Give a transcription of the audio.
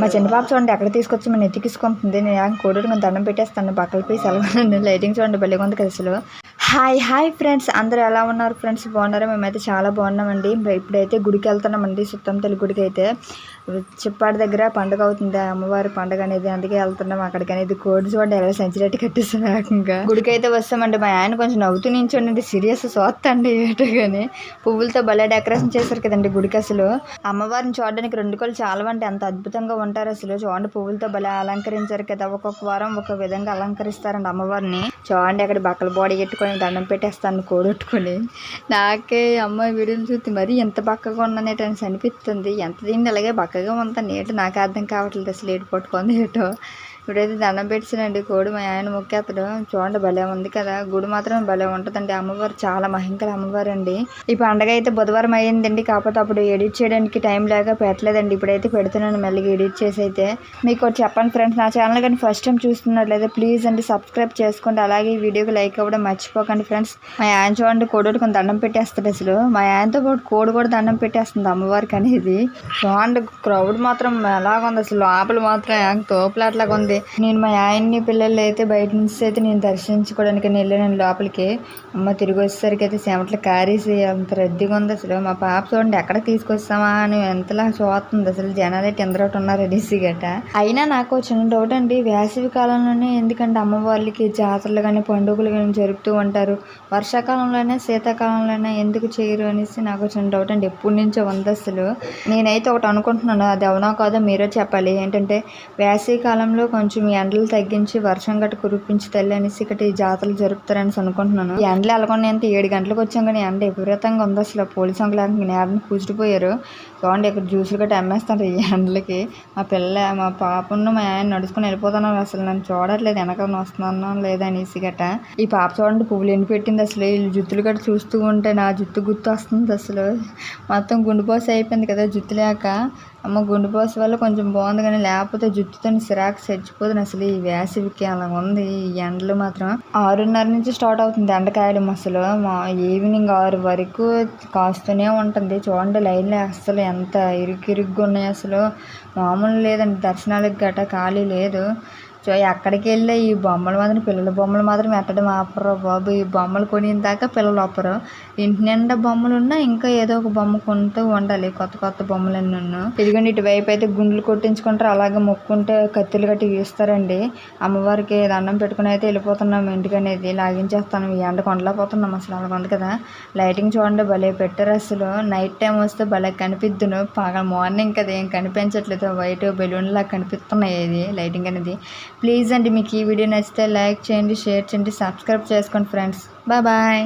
మా చిన్న పాప చూడండి ఎక్కడ తీసుకొచ్చి మన ఎత్తికిసుకుంటుంది. నేను కోడికి దండం పెట్టేస్తాను బక్కల పీస్ ఎలా లైటింగ్ చూడండి భలే ఉంది కదా అసలు. హాయ్ ఫ్రెండ్స్, అందరూ ఎలా ఉన్నారు ఫ్రెండ్స్? బాగున్నారా? మేమైతే చాలా బాగున్నామండి. ఇప్పుడైతే గుడికి వెళ్తున్నామండి, సుత్తం తల్లి గుడికి. అయితే చిప్పాడి దగ్గర పండుగ అవుతుంది, అమ్మవారి పండుగ అనేది, అందుకే వెళ్తున్నాం అక్కడికి. అనేది కోడి చూడండి ఎలా సెంచరీ కట్టిస్తాను ఏకంగా. గుడికి అయితే వస్తామండి. మా ఆయన కొంచెం నవ్వుతూ నించోండి, సీరియస్ చూస్తండి ఏటో కానీ. పువ్వులతో భలే డెకరేషన్ చేశారు కదండి గుడికి అసలు. అమ్మవారిని చూడడానికి 2 కళ్ళు చాలా అంటే అంత అద్భుతంగా ఉంటారు అసలు. చూడండి పువ్వులతో భలే అలంకరించారు కదా, ఒక్కొక్క వారం ఒక విధంగా అలంకరిస్తారండి అమ్మవారిని. చూడండి అక్కడ బక్కల బాడీ పెట్టుకొని దండం పెట్టేస్తాను కోడొట్టుకొని. నాకే అమ్మాయి వీడియోలు చూస్తే మరీ ఎంత బక్కగా ఉన్నానేటో అనిపిస్తుంది. ఎంత దీన్ని అలాగే బక్కగా ఉంటాను ఏటో నాకు అర్థం కావట్లేదు అసలు, ఏటు పట్టుకొని ఏటో. ఇప్పుడైతే దండం పెట్టానండి కోడి, మా ఆయన మొక్కేస్తాడు. చూడండి భలే ఉంది కదా, గుడి మాత్రం భలే ఉంటుందండి. అమ్మవారు చాలా మహింకర అమ్మవారు అండి. ఈ పండగ అయితే బుధవారం అయ్యిందండి, కాకపోతే అప్పుడు ఎడిట్ చేయడానికి టైం లేక పెట్టలేదండి. ఇప్పుడైతే పెడుతున్నాను మెల్లగా ఎడిట్ చేసి. అయితే మీకు చెప్పండి ఫ్రెండ్స్, నా ఛానల్ కానీ ఫస్ట్ టైం చూస్తున్నట్లయితే ప్లీజ్ అండి సబ్స్క్రైబ్ చేసుకోండి, అలాగే ఈ వీడియోకి లైక్ అవ్వడం మర్చిపోకండి ఫ్రెండ్స్. మా ఆయన చూడండి కోడి కొంచెం దండం పెట్టేస్తాడు అసలు. మా ఆయనతో పాటు కోడి కూడా దండం పెట్టేస్తుంది అమ్మవారికి అనేది. చూడండి క్రౌడ్ మాత్రం ఎలాగుంది అసలు, లోపల మాత్రం తోపులాట్లాగా ఉంది. నేను మా ఆయన్ని పిల్లలు అయితే బయట నుంచి అయితే నేను దర్శించుకోవడానికి వెళ్ళాను లోపలికి. అమ్మ తిరిగి వచ్చేసరికి అయితే చెమటలు కారేసి అంత రద్దీగా ఉంది అసలు. మా పాప చూడండి ఎక్కడ తీసుకొస్తామా అని ఎంతలా చూస్తుంది అసలు. జనాలు అయితే ఎందరోటి ఉన్నారు రెడీసీ గట్ట. అయినా నాకు చిన్న డౌట్ అండి, వేసవి కాలంలోనే ఎందుకంటే అమ్మవార్లకి జాతరలు కానీ పండుగలు కానీ జరుపుతూ ఉంటారు, వర్షాకాలంలోనే శీతాకాలంలోనే ఎందుకు చేయరు అనేసి నాకు చిన్న డౌట్ అండి. ఎప్పటి నుంచో ఉంది అసలు. నేనైతే ఒకటి అనుకుంటున్నాను, అది అవునా కాదో మీరే చెప్పాలి. ఏంటంటే వేసవి కాలంలో కొంచెం ఎండలు తగ్గించి వర్షం గట్ట కురిపించి తల్లి అనేసి ఇక్కడ ఈ జాతరలు జరుపుతారనేసి అనుకుంటున్నాను. ఈ ఎండలు ఎలాగొండి అంటే 7 గంటలకు వచ్చాం కానీ ఎండ విపరీతంగా ఉంది అసలు. పోలీసు అంకులు నేరని కూర్చుడిపోయారు. చూడండి ఇక్కడ జ్యూసులు గట్ట అమ్మేస్తారు ఈ ఎండలకి. మా పాపను మా ఆయన నడుచుకుని వెళ్ళిపోతున్నాను అసలు. నన్ను చూడట్లేదు వెనకాల వస్తున్నాను లేదా అనేసి గట్ట. ఈ పాప చూడండి పువ్వులు ఎన్ని పెట్టింది అసలు. వీళ్ళు జుత్తులు గట్ట చూస్తూ ఉంటే నా జుత్తు గుర్తు వస్తుంది అసలు. మొత్తం గుండెపోస అయిపోయింది కదా జుత్తు లేక. అమ్మ గుండెపోస వల్ల కొంచెం బాగుంది కానీ లేకపోతే జుత్తుతో సిరాకు చచ్చిపోతుంది అసలు. ఈ వేసవికి అలా ఉంది. ఈ ఎండలు మాత్రం 6:30 నుంచి స్టార్ట్ అవుతుంది ఎండకాయలు అసలు. మా ఈవినింగ్ 6 వరకు కాస్తూనే ఉంటుంది. చూడండి లైన్లో అసలు ఎంత ఇరుగ్గా ఉన్నాయి అసలు, మామూలు లేదండి. దర్శనాలకు గట్రా ఖాళీ లేదు. ఎక్కడికి వెళ్ళే ఈ బొమ్మలు మాత్రం, పిల్లల బొమ్మలు మాత్రం ఎట్టడం ఆపరు బాబు. ఈ బొమ్మలు కొనిన దాకా పిల్లలు ఆపరు. ఇంటి నిండా బొమ్మలు ఉన్నా ఇంకా ఏదో ఒక బొమ్మ కొంటూ ఉండాలి, కొత్త బొమ్మలన్నీ ఉన్నా. ఇదిగోండి ఇటువైపు అయితే గుండ్లు కొట్టించుకుంటారు, అలాగే మొక్కుంటే కత్తులు గట్టి గీస్తారండి. అమ్మవారికి దండం పెట్టుకుని అయితే వెళ్ళిపోతున్నాం ఇంటికి అనేది. లాగించేస్తాను, ఈ ఎండ కొండలేకపోతున్నాం అసలు. అలాగ ఉంది కదా లైటింగ్ చూడండి భలే పెట్టారు అసలు. నైట్ టైం వస్తే భలే కనిపిద్దును, మార్నింగ్ కదా ఏం కనిపించట్లేదు, వైట్ బెలూన్ లాగా కనిపిస్తున్నాయి ఇది లైటింగ్ అనేది. ప్లీజ్ అండి మీకు ఈ వీడియో నచ్చితే లైక్ చేయండి, షేర్ చేయండి, సబ్స్క్రైబ్ చేసుకోండి ఫ్రెండ్స్. బాయ్.